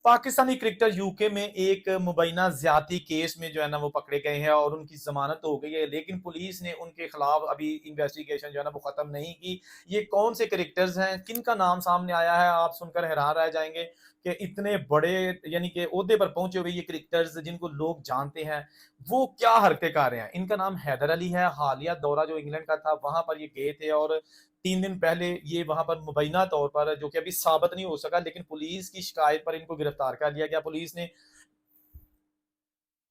Pakistani cricketer UK में एक मुबैना ज्यादती केस में जो है ना वो पकड़े गए हैं और उनकी जमानत हो गई है, लेकिन पुलिस ने उनके खिलाफ अभी इन्वेस्टिगेशन जो है ना वो खत्म नहीं की। ये कौन से क्रिकेटर्स हैं, किनका नाम सामने आया है, आप सुनकर हैरान रह जाएंगे कि इतने बड़े यानी कि ओहदे पर पहुंचे हुए ये क्रिकेटर्स जिनको लोग जानते हैं, वो क्या हरकतें कर रहे हैं। इनका नाम हैदर अली है। हालिया दौरा जो इंग्लैंड का था वहां पर ये गए थे और 3 दिन पहले ये वहां पर मुबैना तौर पर, जो कि अभी साबित नहीं हो सका, लेकिन पुलिस की शिकायत पर इनको गिरफ्तार कर लिया गया। पुलिस ने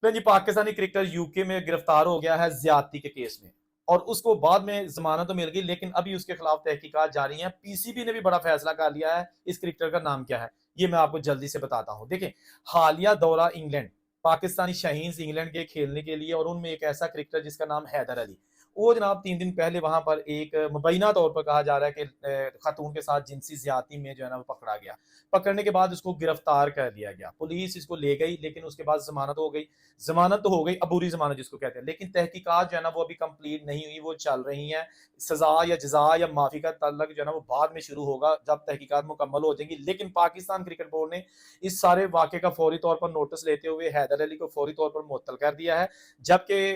जी पाकिस्तानी क्रिकेटर यूके में गिरफ्तार हो गया है ज्यादती के केस में, और उसको बाद में जमानत तो मिल गई, लेकिन अभी उसके खिलाफ तहकीकात जारी है। पीसीबी ने भी बड़ा फैसला कर लिया है। इस क्रिकेटर का नाम क्या है ये मैं आपको जल्दी से बताता हूं। देखिए, हालिया दौरा इंग्लैंड, पाकिस्तानी शाहीन इंग्लैंड के खेलने के लिए, और उनमें एक ऐसा क्रिकेटर जिसका नाम हैदर अली, वो जनाब 3 दिन पहले वहां पर एक मुबैना तौर पर कहा जा रहा है कि खातून के साथ जिनसी ज्यादती में जो है ना वो पकड़ा गया। पकड़ने के बाद उसको गिरफ्तार कर लिया गया, पुलिस इसको ले गई, लेकिन उसके बाद जमानत हो गई। जमानत तो हो गई, अबूरी जमानत जिसको कहते हैं, लेकिन तहकीकात जो है ना वो अभी कंप्लीट नहीं हुई, वो चल रही हैं। सजा या जजा या माफी का तल्लक जो है ना वो बाद में शुरू होगा जब तहकीकात मुकम्मल हो जाएंगी। लेकिन पाकिस्तान क्रिकेट बोर्ड ने इस सारे वाक़े का फौरी तौर पर नोटिस लेते हुए हैदर अली को फौरी तौर पर मुअत्तल कर दिया है, जबकि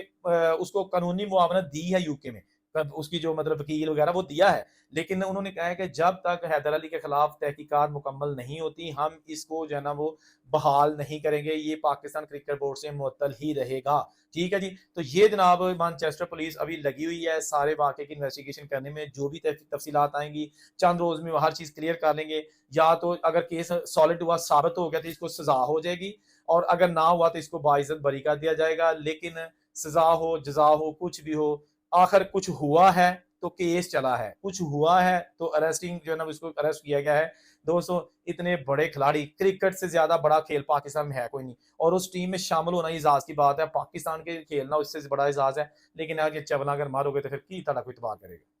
उसको कानूनी मुआवनत दी है यूके में। उसकी जो मतलब वकील वगैरह वो दिया है, लेकिन उन्होंने कहा है कि जब तक हैदर अली के खिलाफ तहकीकात मुकम्मल नहीं होती, हम इसको जो है ना वो बहाल नहीं करेंगे। ये पाकिस्तान क्रिकेट बोर्ड से मुअत्तल ही रहेगा। ठीक है जी। तो ये जनाब मैनचेस्टर पुलिस अभी लगी हुई है सारे वाक़े की इन्वेस्टिगेशन करने में। जो भी तफसीलात आएंगी चंद रोज में वो हर चीज़ क्लियर कर लेंगे। या तो अगर केस सॉलिड हुआ, साबित हो गया, तो इसको सजा हो जाएगी, और अगर ना हुआ तो इसको बाइज्जत बरी कर दिया जाएगा। लेकिन सजा हो, जजा हो, कुछ भी हो, आखिर कुछ हुआ है तो केस चला है, कुछ हुआ है तो अरेस्टिंग जो है ना उसको अरेस्ट किया गया है। दोस्तों, इतने बड़े खिलाड़ी, क्रिकेट से ज्यादा बड़ा खेल पाकिस्तान में है कोई नहीं, और उस टीम में शामिल होना एजाज की बात है। पाकिस्तान के खेलना उससे बड़ा एजाज है। लेकिन आज ये चवला अगर मारोगे तो फिर की तड़ा कोई इतबार करेगा।